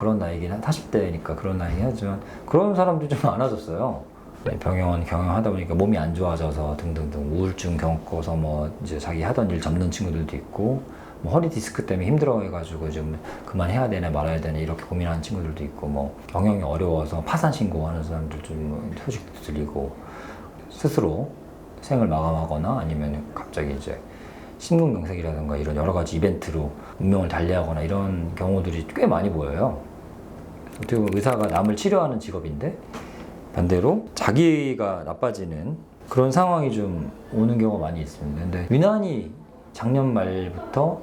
그런 나이긴 한 40대니까 그런 나이긴 하지만 그런 사람들이 좀 많아졌어요. 병원 경영하다 보니까 몸이 안 좋아져서 등등등 우울증 겪어서 뭐 이제 자기 하던 일 접는 친구들도 있고 뭐 허리 디스크 때문에 힘들어해가지고 좀 그만해야 되나 말아야 되나 이렇게 고민하는 친구들도 있고 뭐 경영이 어려워서 파산 신고하는 사람들 좀 소식도 들리고 스스로 생을 마감하거나 아니면 갑자기 이제 심근경색이라든가 이런 여러 가지 이벤트로 운명을 달리하거나 이런 경우들이 꽤 많이 보여요. 어떻게 보면 의사가 남을 치료하는 직업인데 반대로 자기가 나빠지는 그런 상황이 좀 오는 경우가 많이 있습니다. 근데 유난히 작년 말부터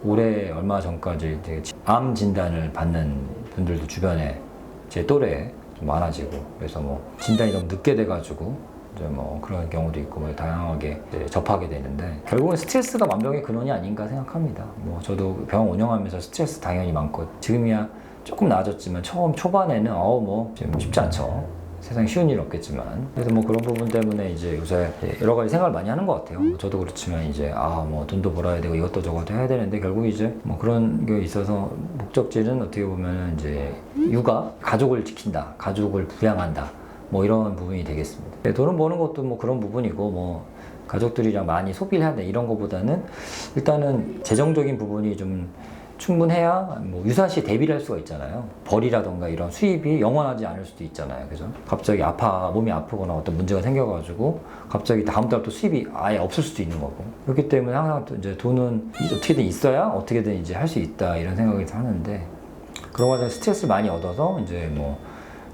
올해 얼마 전까지 되게 암 진단을 받는 분들도 주변에 제 또래에 좀 많아지고 그래서 뭐 진단이 너무 늦게 돼가지고 이제 뭐 그런 경우도 있고 뭐 다양하게 접하게 되는데 결국은 스트레스가 만병의 근원이 아닌가 생각합니다. 뭐 저도 병원 운영하면서 스트레스 당연히 많고 지금이야 조금 나아졌지만 처음 초반에는 뭐 지금 쉽지 않죠. 세상에 쉬운 일 없겠지만 그래서 뭐 그런 부분 때문에 이제 요새 여러 가지 생각을 많이 하는 것 같아요. 저도 그렇지만 이제 뭐 돈도 벌어야 되고 이것도 저것도 해야 되는데 결국 이제 뭐 그런 게 있어서 목적지는 어떻게 보면 이제 육아, 가족을 지킨다, 가족을 부양한다 뭐 이런 부분이 되겠습니다. 돈을 버는 것도 뭐 그런 부분이고 뭐 가족들이랑 많이 소비를 해야 돼 이런 것보다는 일단은 재정적인 부분이 좀 충분해야 뭐 유사시 대비를 할 수가 있잖아요. 벌이라던가 이런 수입이 영원하지 않을 수도 있잖아요. 그죠? 갑자기 몸이 아프거나 어떤 문제가 생겨가지고 갑자기 다음 달부터 수입이 아예 없을 수도 있는 거고. 그렇기 때문에 항상 또 이제 돈은 어떻게든 있어야 어떻게든 이제 할 수 있다 이런 생각을 하는데 그런 과정에 스트레스를 많이 얻어서 이제 뭐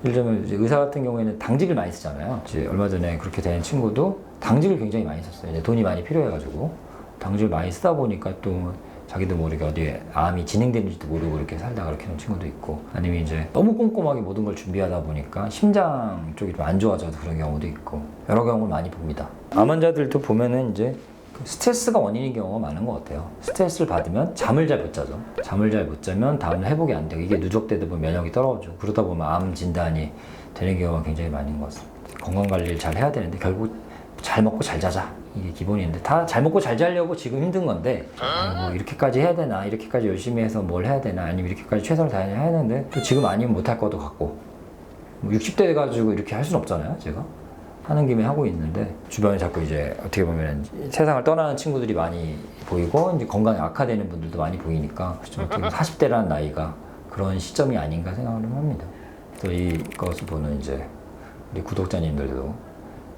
예를 들면 이제 의사 같은 경우에는 당직을 많이 쓰잖아요. 이제 얼마 전에 그렇게 된 친구도 당직을 굉장히 많이 썼어요. 이제 돈이 많이 필요해가지고 당직을 많이 쓰다 보니까 또 자기도 모르게 어디에 암이 진행되는지도 모르고 이렇게 살다가 그렇게 된 친구도 있고 아니면 이제 너무 꼼꼼하게 모든 걸 준비하다 보니까 심장 쪽이 좀 안 좋아져서 그런 경우도 있고 여러 경우를 많이 봅니다. 암 환자들도 보면은 이제 스트레스가 원인인 경우가 많은 것 같아요. 스트레스를 받으면 잠을 잘 못 자죠. 잠을 잘 못 자면 다음날 회복이 안 되고 이게 누적되다 보면 면역이 떨어지고 그러다 보면 암 진단이 되는 경우가 굉장히 많은 것 같습니다. 건강관리를 잘 해야 되는데 결국 잘 먹고 잘 자자 이게 기본인데 다 잘 먹고 잘 자려고 지금 힘든 건데 뭐 이렇게까지 해야 되나 이렇게까지 열심히 해서 뭘 해야 되나 아니면 이렇게까지 최선을 다해야 하는데 또 지금 아니면 못할 것도 같고 뭐 60대 돼가지고 이렇게 할 수는 없잖아요. 제가 하는 김에 하고 있는데 주변에 자꾸 이제 어떻게 보면 세상을 떠나는 친구들이 많이 보이고 이제 건강이 악화되는 분들도 많이 보이니까 좀 어떻게 40대라는 나이가 그런 시점이 아닌가 생각을 합니다. 또 이것을 보는 이제 우리 구독자님들도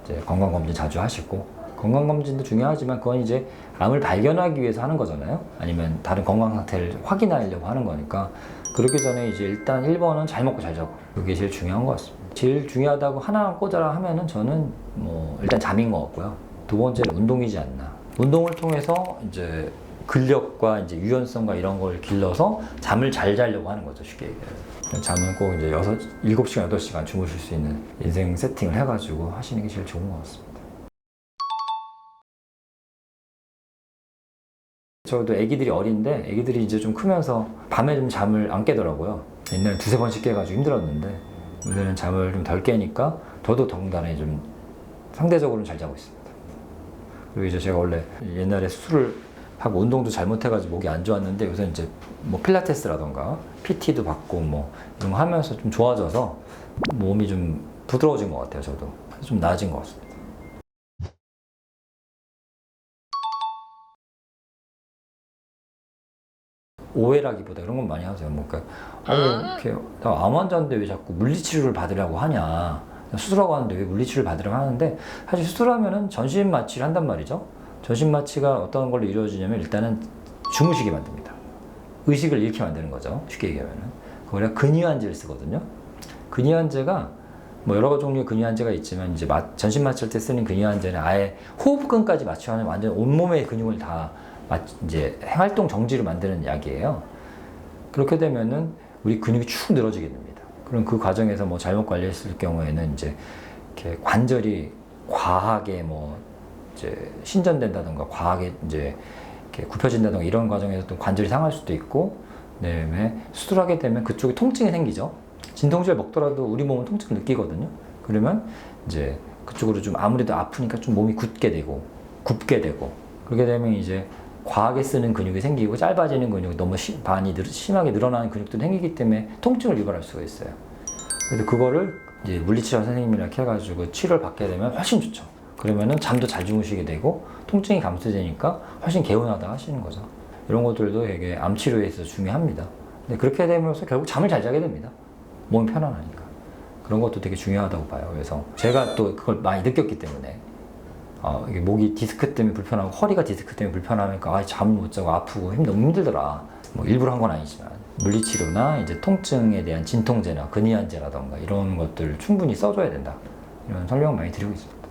이제 건강검진 자주 하시고 건강검진도 중요하지만 그건 이제 암을 발견하기 위해서 하는 거잖아요. 아니면 다른 건강 상태를 확인하려고 하는 거니까 그러기 전에 이제 일단 1번은 잘 먹고 잘 자고 그게 제일 중요한 것 같습니다. 제일 중요하다고 하나 꽂아라 하면은 저는 뭐 일단 잠인 것 같고요. 두 번째는 운동이지 않나. 운동을 통해서 이제 근력과 이제 유연성과 이런 걸 길러서 잠을 잘 자려고 하는 거죠. 쉽게 얘기하면. 잠은 꼭 이제 7시간, 8시간 주무실 수 있는 인생 세팅을 해가지고 하시는 게 제일 좋은 것 같습니다. 저도 애기들이 어린데 애기들이 이제 좀 크면서 밤에 좀 잠을 안 깨더라고요. 옛날에 2-3번씩 깨가지고 힘들었는데 요새는 잠을 좀 덜 깨니까 저도 더군다나 좀 상대적으로는 잘 자고 있습니다. 그리고 이제 제가 원래 옛날에 수술을 하고 운동도 잘못해가지고 목이 안 좋았는데 요새 이제 뭐 필라테스라던가 PT도 받고 뭐 이런 거 하면서 좀 좋아져서 몸이 좀 부드러워진 것 같아요. 저도 좀 나아진 것 같습니다. 오해라기보다 그런 건 많이 하세요. 뭐 그러니까 이렇게 나 암 환자인데 왜 자꾸 물리치료를 받으려고 하냐. 수술하고 하는데 왜 물리치료를 받으려고 하는데 사실 수술하면은 전신 마취를 한단 말이죠. 전신 마취가 어떤 걸로 이루어지냐면 일단은 주무시게 만듭니다. 의식을 잃게 만드는 거죠. 쉽게 얘기하면은. 그거를 근위안제를 쓰거든요. 근위안제가 뭐 여러 종류의 근위안제가 있지만 이제 전신 마취할 때 쓰는 근위안제는 아예 호흡근까지 마취하는 완전 온몸의 근육을 다 이제 활동 정지를 만드는 약이에요. 그렇게 되면은 우리 근육이 축 늘어지게 됩니다. 그럼 그 과정에서 뭐 잘못 관리했을 경우에는 이제 이렇게 관절이 과하게 뭐 이제 신전된다던가 과하게 이제 이렇게 굽혀진다던가 이런 과정에서 또 관절이 상할 수도 있고, 그다음에 수술하게 되면 그쪽에 통증이 생기죠. 진통제를 먹더라도 우리 몸은 통증을 느끼거든요. 그러면 이제 그쪽으로 좀 아무래도 아프니까 좀 몸이 굳게 되고 굽게 되고 그렇게 되면 이제 과하게 쓰는 근육이 생기고 짧아지는 근육이 너무 심하게 늘어나는 근육도 생기기 때문에 통증을 유발할 수가 있어요. 그래서 그거를 이제 물리치료 선생님이랑 해가지고 치료를 받게 되면 훨씬 좋죠. 그러면은 잠도 잘 주무시게 되고 통증이 감소되니까 훨씬 개운하다 하시는 거죠. 이런 것들도 되게 암 치료에 있어서 중요합니다. 근데 그렇게 되면서 결국 잠을 잘 자게 됩니다. 몸이 편안하니까. 그런 것도 되게 중요하다고 봐요. 그래서 제가 또 그걸 많이 느꼈기 때문에 이게 목이 디스크 때문에 불편하고 허리가 디스크 때문에 불편하니까 잠을 못 자고 아프고 너무 힘들더라. 뭐 일부러 한 건 아니지만 물리치료나 이제 통증에 대한 진통제나 근이한제라던가 이런 것들 충분히 써줘야 된다. 이런 설명을 많이 드리고 있습니다.